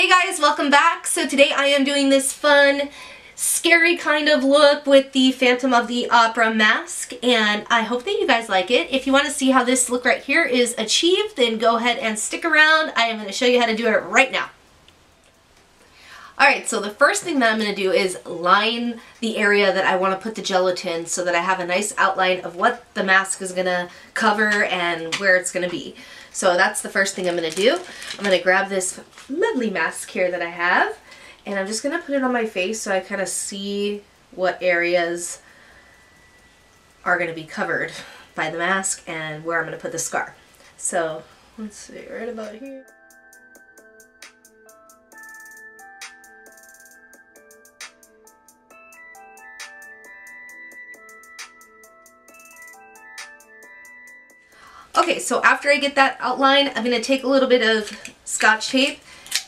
Hey guys, welcome back. So today I am doing this fun, scary kind of look with the Phantom of the Opera mask, and I hope that you guys like it. If you want to see how this look right here is achieved, then go ahead and stick around. I am going to show you how to do it right now. Alright, so the first thing that I'm going to do is line the area that I want to put the gelatin so that I have a nice outline of what the mask is going to cover and where it's going to be. So that's the first thing I'm going to do. I'm going to grab this lovely mask here that I have, and I'm just going to put it on my face so I kind of see what areas are going to be covered by the mask and where I'm going to put the scar. So let's see, right about here. Okay, so after I get that outline, I'm going to take a little bit of Scotch tape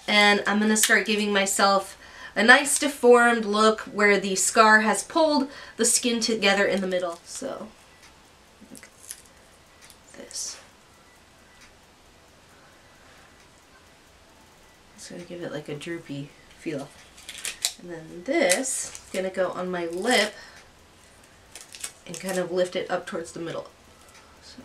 and I'm going to start giving myself a nice deformed look where the scar has pulled the skin together in the middle. So, like this. Just going to give it like a droopy feel. And then this is going to go on my lip and kind of lift it up towards the middle. So.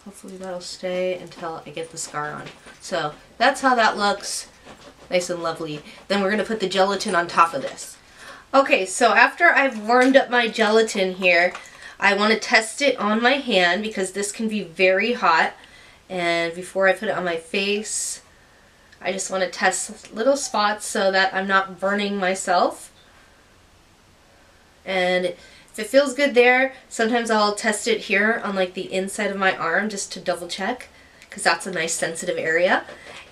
Hopefully that'll stay until I get the scar on. So that's how that looks, nice and lovely. Then we're going to put the gelatin on top of this. Okay, so after I've warmed up my gelatin here, I want to test it on my hand because this can be very hot. And before I put it on my face, I just want to test little spots so that I'm not burning myself. And if it feels good there, sometimes I'll test it here on like the inside of my arm just to double check because that's a nice sensitive area.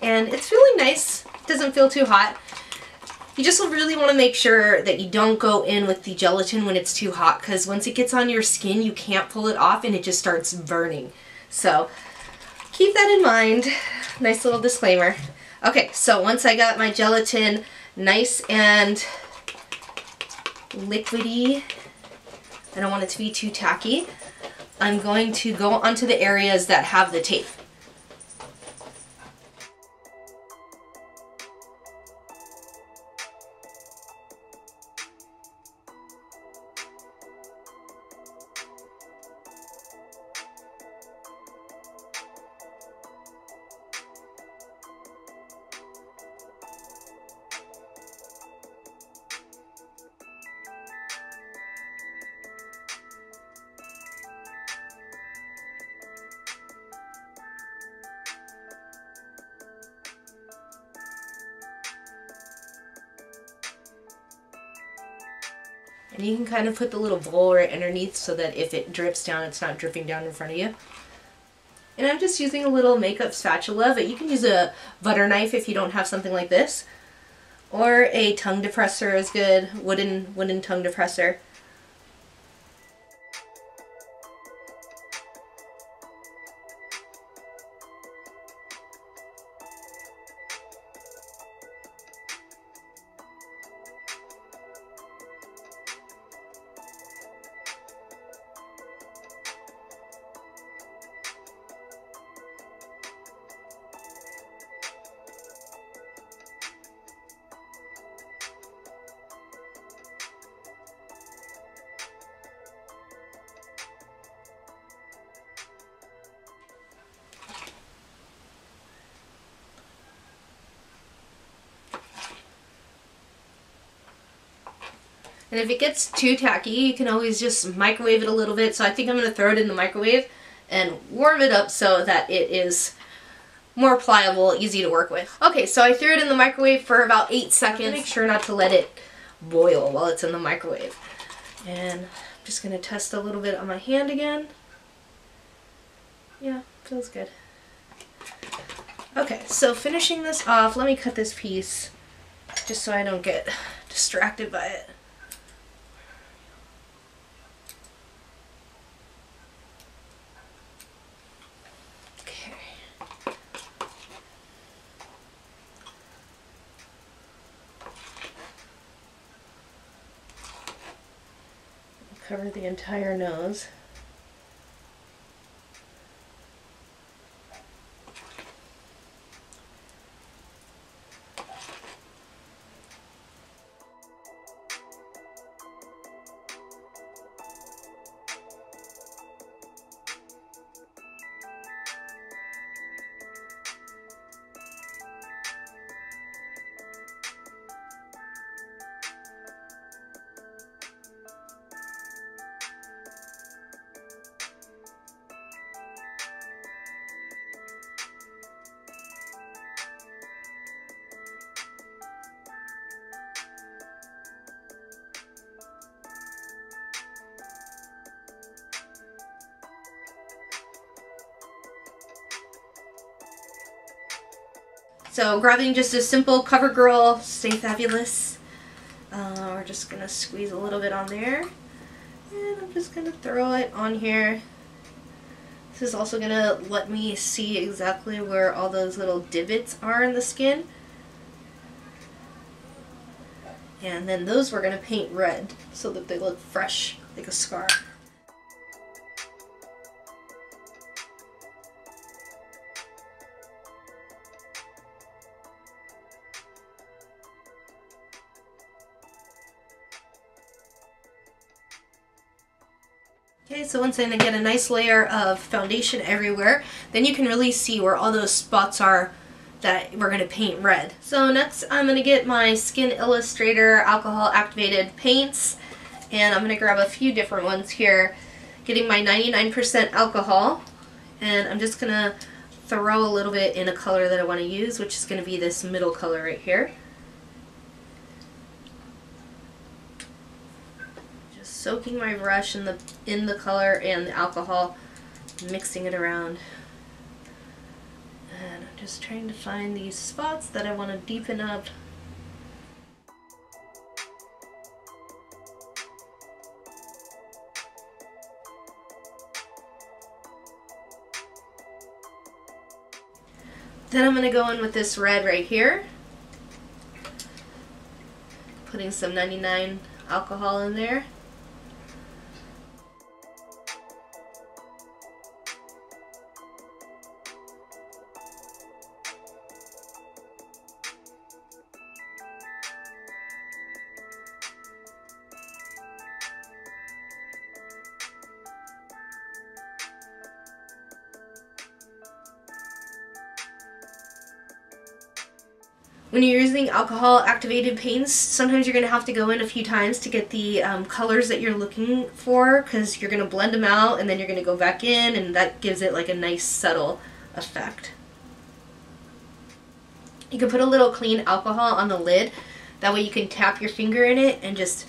And it's really nice. It doesn't feel too hot. You just really want to make sure that you don't go in with the gelatin when it's too hot because once it gets on your skin, you can't pull it off and it just starts burning. So keep that in mind. Nice little disclaimer. Okay, so once I got my gelatin nice and liquidy, I don't want it to be too tacky, I'm going to go onto the areas that have the tape. And you can kind of put the little bowl right underneath so that if it drips down, it's not dripping down in front of you. And I'm just using a little makeup spatula, but you can use a butter knife if you don't have something like this. Or a tongue depressor is good, wooden tongue depressor. And if it gets too tacky, you can always just microwave it a little bit. So I think I'm going to throw it in the microwave and warm it up so that it is more pliable, easy to work with. Okay, so I threw it in the microwave for about 8 seconds. Make sure not to let it boil while it's in the microwave. And I'm just going to test a little bit on my hand again. Yeah, feels good. Okay, so finishing this off, let me cut this piece just so I don't get distracted by it. Cover the entire nose. So grabbing just a simple CoverGirl Stay Fabulous. We're just going to squeeze a little bit on there. And I'm just going to throw it on here. This is also going to let me see exactly where all those little divots are in the skin. And then those we're going to paint red so that they look fresh, like a scar. Okay, so once I get a nice layer of foundation everywhere, then you can really see where all those spots are that we're going to paint red. So next I'm going to get my Skin Illustrator alcohol activated paints, and I'm going to grab a few different ones here, getting my 99% alcohol, and I'm just going to throw a little bit in a color that I want to use, which is going to be this middle color right here. Soaking my brush in the color and the alcohol, mixing it around, and I'm just trying to find these spots that I want to deepen up. Then I'm going to go in with this red right here, putting some 99 alcohol in there. When you're using alcohol activated paints, sometimes you're going to have to go in a few times to get the colors that you're looking for, because you're going to blend them out and then you're going to go back in, and that gives it like a nice subtle effect. You can put a little clean alcohol on the lid, that way you can tap your finger in it and just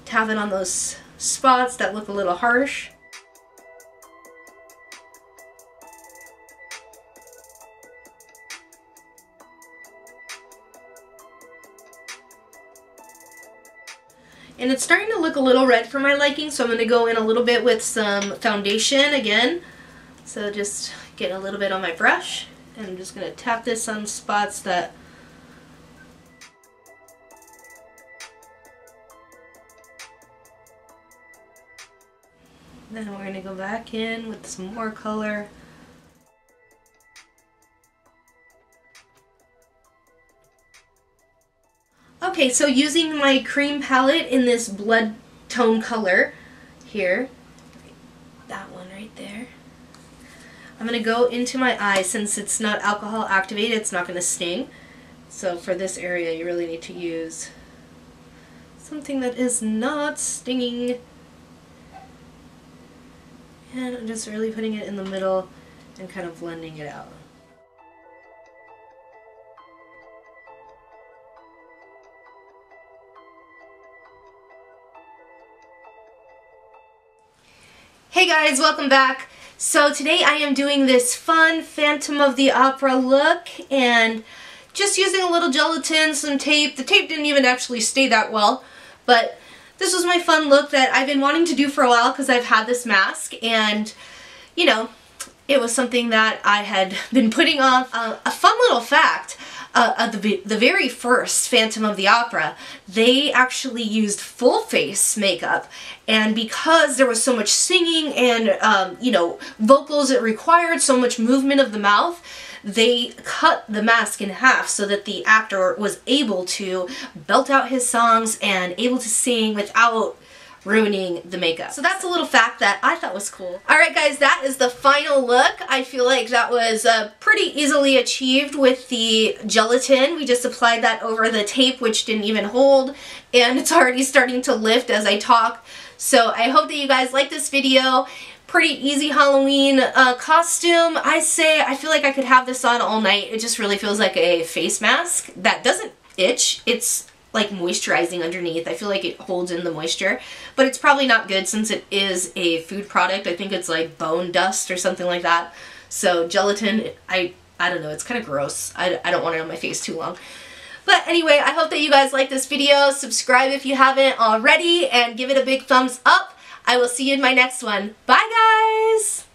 tap it on those spots that look a little harsh. And it's starting to look a little red for my liking, so I'm going to go in a little bit with some foundation again. So just get a little bit on my brush, and I'm just going to tap this on spots that then we're going to go back in with some more color. Okay, so using my cream palette in this blood tone color here, that one right there, I'm going to go into my eye. Since it's not alcohol activated, it's not going to sting. So for this area, you really need to use something that is not stinging. And I'm just really putting it in the middle and kind of blending it out. Hey guys, welcome back. So today I am doing this fun Phantom of the Opera look, and just using a little gelatin, some tape. The tape didn't even actually stay that well, but this was my fun look that I've been wanting to do for a while because I've had this mask, and you know, it was something that I had been putting off. A fun little fact, the very first Phantom of the Opera, they actually used full face makeup, and because there was so much singing and you know, vocals, it required so much movement of the mouth, they cut the mask in half so that the actor was able to belt out his songs and able to sing without ruining the makeup. So that's a little fact that I thought was cool. Alright guys, that is the final look. I feel like that was pretty easily achieved with the gelatin. We just applied that over the tape, which didn't even hold, and it's already starting to lift as I talk. So I hope that you guys like this video. Pretty easy Halloween costume. I feel like I could have this on all night. It just really feels like a face mask that doesn't itch. It's like moisturizing underneath. I feel like it holds in the moisture, but it's probably not good since it is a food product. I think it's like bone dust or something like that. So gelatin, I I don't know, it's kind of gross. I don't want it on my face too long. But anyway, I hope that you guys like this video. Subscribe if you haven't already and give it a big thumbs up. I will see you in my next one. Bye guys!